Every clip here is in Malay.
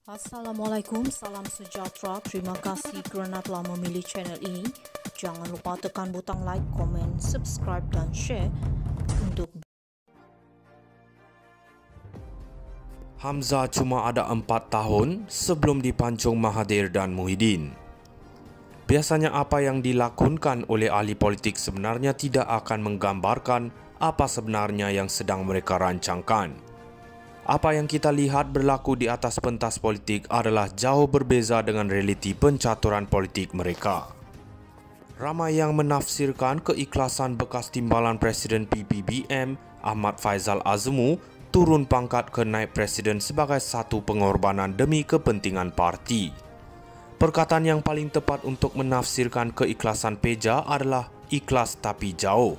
Assalamualaikum, salam sejahtera. Terima kasih kerana telah memilih channel ini. Jangan lupa tekan butang like, komen, subscribe dan share untuk Hamzah cuma ada 4 tahun sebelum dipancung Mahathir dan Muhyiddin. Biasanya apa yang dilakukan oleh ahli politik sebenarnya tidak akan menggambarkan apa sebenarnya yang sedang mereka rancangkan. Apa yang kita lihat berlaku di atas pentas politik adalah jauh berbeza dengan realiti pencaturan politik mereka. Ramai yang menafsirkan keikhlasan bekas timbalan Presiden PPBM Ahmad Faizal Azmu turun pangkat ke naib presiden sebagai satu pengorbanan demi kepentingan parti. Perkataan yang paling tepat untuk menafsirkan keikhlasan Peja adalah ikhlas tapi jauh.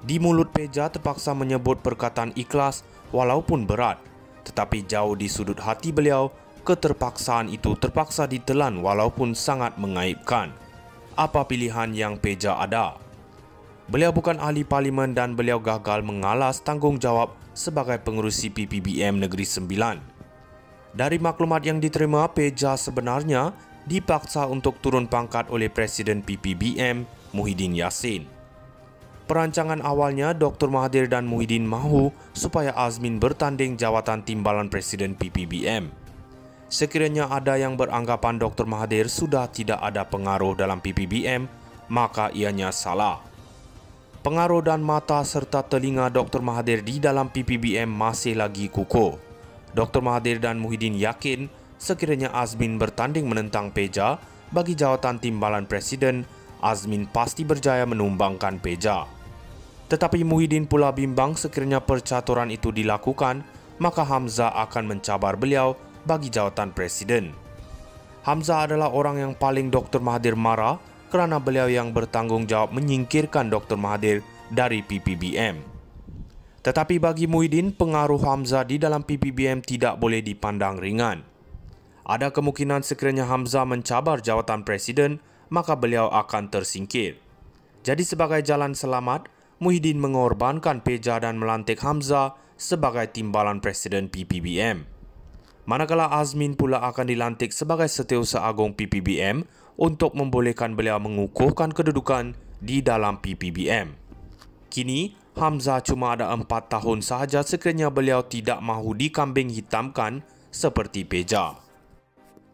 Di mulut Peja terpaksa menyebut perkataan ikhlas walaupun berat, tetapi jauh di sudut hati beliau, keterpaksaan itu terpaksa ditelan walaupun sangat mengaibkan. Apa pilihan yang Peja ada? Beliau bukan ahli parlimen dan beliau gagal mengalas tanggungjawab sebagai pengerusi PPBM Negeri Sembilan. Dari maklumat yang diterima, Peja sebenarnya dipaksa untuk turun pangkat oleh Presiden PPBM Muhyiddin Yassin. Perancangan awalnya, Dr. Mahathir dan Muhyiddin mahu supaya Azmin bertanding jawatan timbalan Presiden PPBM. Sekiranya ada yang beranggapan Dr. Mahathir sudah tidak ada pengaruh dalam PPBM, maka ianya salah. Pengaruh dan mata serta telinga Dr. Mahathir di dalam PPBM masih lagi kukuh. Dr. Mahathir dan Muhyiddin yakin sekiranya Azmin bertanding menentang Peja bagi jawatan timbalan Presiden, Azmin pasti berjaya menumbangkan Peja. Tetapi Muhyiddin pula bimbang sekiranya percaturan itu dilakukan, maka Hamzah akan mencabar beliau bagi jawatan Presiden. Hamzah adalah orang yang paling Dr. Mahathir marah kerana beliau yang bertanggungjawab menyingkirkan Dr. Mahathir dari PPBM. Tetapi bagi Muhyiddin, pengaruh Hamzah di dalam PPBM tidak boleh dipandang ringan. Ada kemungkinan sekiranya Hamzah mencabar jawatan Presiden, maka beliau akan tersingkir. Jadi sebagai jalan selamat, Muhyiddin mengorbankan Peja dan melantik Hamzah sebagai timbalan Presiden PPBM. Manakala Azmin pula akan dilantik sebagai Setiausaha Agung PPBM untuk membolehkan beliau mengukuhkan kedudukan di dalam PPBM. Kini, Hamzah cuma ada 4 tahun sahaja sekiranya beliau tidak mahu dikambing hitamkan seperti Peja.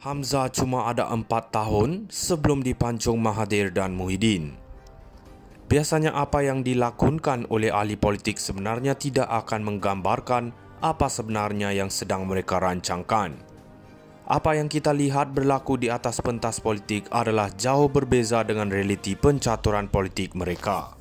Hamzah cuma ada 4 tahun sebelum dipancung Mahathir dan Muhyiddin. Biasanya apa yang dilakukan oleh ahli politik sebenarnya tidak akan menggambarkan apa sebenarnya yang sedang mereka rancangkan. Apa yang kita lihat berlaku di atas pentas politik adalah jauh berbeza dengan realiti pencaturan politik mereka.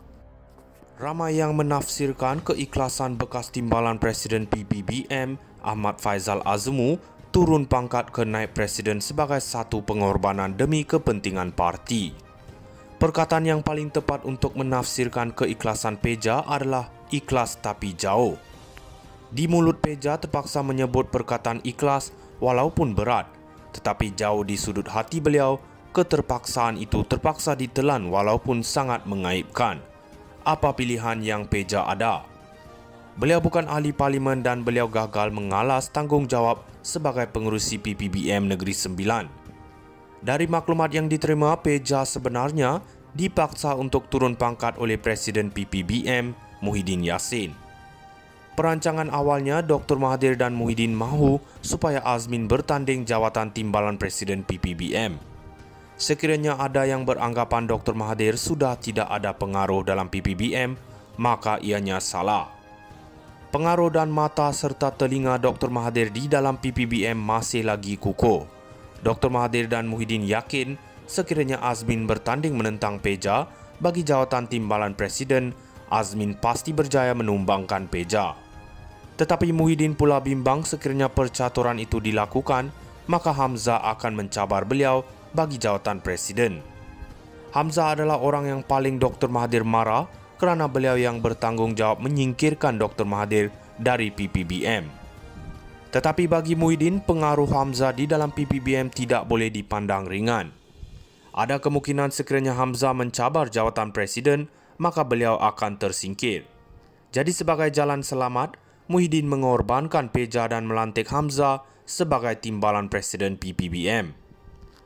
Ramai yang menafsirkan keikhlasan bekas timbalan Presiden PPBM Ahmad Faizal Azmu turun pangkat ke naib presiden sebagai satu pengorbanan demi kepentingan parti. Perkataan yang paling tepat untuk menafsirkan keikhlasan Peja adalah ikhlas tapi jauh. Di mulut Peja terpaksa menyebut perkataan ikhlas walaupun berat, tetapi jauh di sudut hati beliau, keterpaksaan itu terpaksa ditelan walaupun sangat mengaibkan. Apa pilihan yang Peja ada? Beliau bukan ahli parlimen dan beliau gagal mengalas tanggungjawab sebagai pengerusi PPBM Negeri Sembilan. Dari maklumat yang diterima, Peja sebenarnya dipaksa untuk turun pangkat oleh Presiden PPBM Muhyiddin Yassin. Perancangan awalnya, Dr. Mahathir dan Muhyiddin mahu supaya Azmin bertanding jawatan timbalan Presiden PPBM. Sekiranya ada yang beranggapan Dr. Mahathir sudah tidak ada pengaruh dalam PPBM, maka ianya salah. Pengaruh dan mata serta telinga Dr. Mahathir di dalam PPBM masih lagi kukuh. Dr. Mahathir dan Muhyiddin yakin sekiranya Azmin bertanding menentang Peja bagi jawatan timbalan Presiden, Azmin pasti berjaya menumbangkan Peja. Tetapi Muhyiddin pula bimbang sekiranya percaturan itu dilakukan, maka Hamzah akan mencabar beliau bagi jawatan Presiden. Hamzah adalah orang yang paling Dr. Mahathir marah kerana beliau yang bertanggungjawab menyingkirkan Dr. Mahathir dari PPBM. Tetapi bagi Muhyiddin, pengaruh Hamzah di dalam PPBM tidak boleh dipandang ringan. Ada kemungkinan sekiranya Hamzah mencabar jawatan Presiden, maka beliau akan tersingkir. Jadi sebagai jalan selamat, Muhyiddin mengorbankan Peja dan melantik Hamzah sebagai timbalan Presiden PPBM.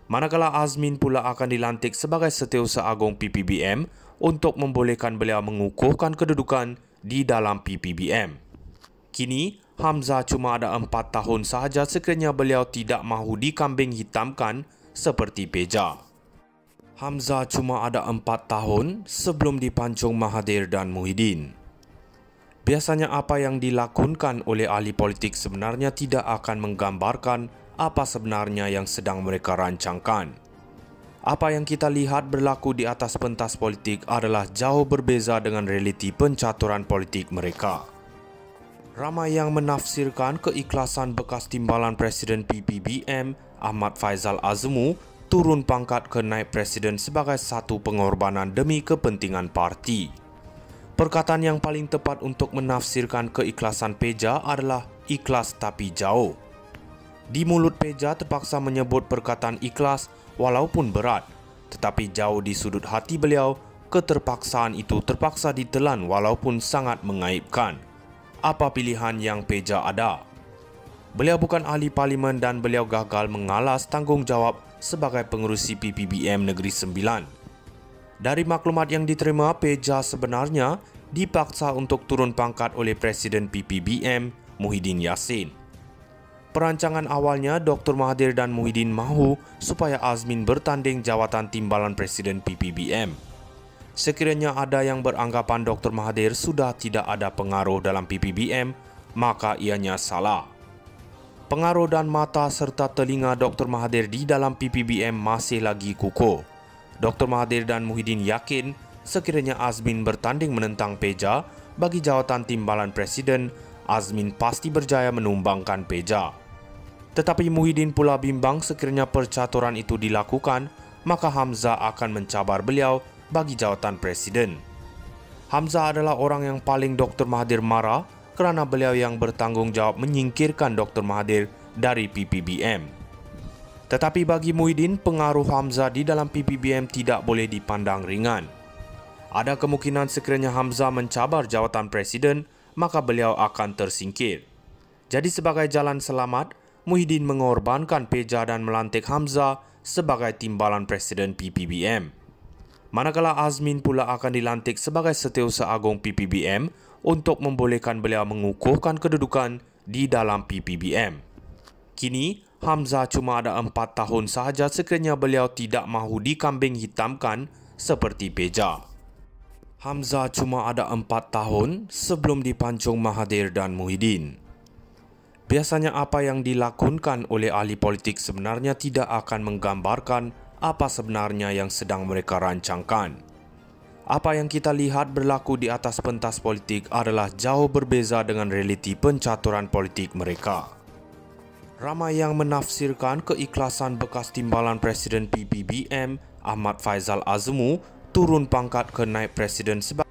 Manakala Azmin pula akan dilantik sebagai Setiausaha Agung PPBM untuk membolehkan beliau mengukuhkan kedudukan di dalam PPBM. Kini, Hamzah cuma ada 4 tahun sahaja sekiranya beliau tidak mahu dikambing hitamkan seperti Peja. Hamzah cuma ada 4 tahun sebelum dipancung Mahathir dan Muhyiddin. Biasanya apa yang dilakukan oleh ahli politik sebenarnya tidak akan menggambarkan apa sebenarnya yang sedang mereka rancangkan. Apa yang kita lihat berlaku di atas pentas politik adalah jauh berbeza dengan realiti pencaturan politik mereka. Ramai yang menafsirkan keikhlasan bekas timbalan Presiden PPBM Ahmad Faizal Azmu turun pangkat ke naib presiden sebagai satu pengorbanan demi kepentingan parti. Perkataan yang paling tepat untuk menafsirkan keikhlasan Peja adalah ikhlas tapi jauh. Di mulut Peja terpaksa menyebut perkataan ikhlas walaupun berat, tetapi jauh di sudut hati beliau, keterpaksaan itu terpaksa ditelan walaupun sangat mengaibkan. Apa pilihan yang Peja ada? Beliau bukan ahli parlimen dan beliau gagal mengalas tanggungjawab sebagai pengerusi PPBM Negeri Sembilan. Dari maklumat yang diterima, Peja sebenarnya dipaksa untuk turun pangkat oleh Presiden PPBM Muhyiddin Yassin. Perancangan awalnya, Dr. Mahathir dan Muhyiddin mahu supaya Azmin bertanding jawatan timbalan Presiden PPBM. Sekiranya ada yang beranggapan Dr. Mahathir sudah tidak ada pengaruh dalam PPBM, maka ianya salah. Pengaruh dan mata serta telinga Dr. Mahathir di dalam PPBM masih lagi kukuh. Dr. Mahathir dan Muhyiddin yakin sekiranya Azmin bertanding menentang Peja bagi jawatan timbalan Presiden, Azmin pasti berjaya menumbangkan Peja. Tetapi Muhyiddin pula bimbang sekiranya percaturan itu dilakukan, maka Hamzah akan mencabar beliau bagi jawatan Presiden. Hamzah adalah orang yang paling Dr. Mahathir marah kerana beliau yang bertanggung jawab menyingkirkan Dr. Mahathir dari PPBM. Tetapi bagi Muhyiddin, pengaruh Hamzah di dalam PPBM tidak boleh dipandang ringan. Ada kemungkinan sekiranya Hamzah mencabar jawatan Presiden, maka beliau akan tersingkir. Jadi sebagai jalan selamat, Muhyiddin mengorbankan Peja dan melantik Hamzah sebagai timbalan Presiden PPBM. Manakala Azmin pula akan dilantik sebagai Setiausaha Agung PPBM untuk membolehkan beliau mengukuhkan kedudukan di dalam PPBM. Kini, Hamzah cuma ada 4 tahun sahaja sekiranya beliau tidak mahu dikambing hitamkan seperti Peja. Hamzah cuma ada 4 tahun sebelum dipancung Mahathir dan Muhyiddin. Biasanya apa yang dilakukan oleh ahli politik sebenarnya tidak akan menggambarkan apa sebenarnya yang sedang mereka rancangkan. Apa yang kita lihat berlaku di atas pentas politik adalah jauh berbeza dengan realiti pencaturan politik mereka. Ramai yang menafsirkan keikhlasan bekas timbalan Presiden PPBM Ahmad Faizal Azmu turun pangkat ke naib presiden sebagai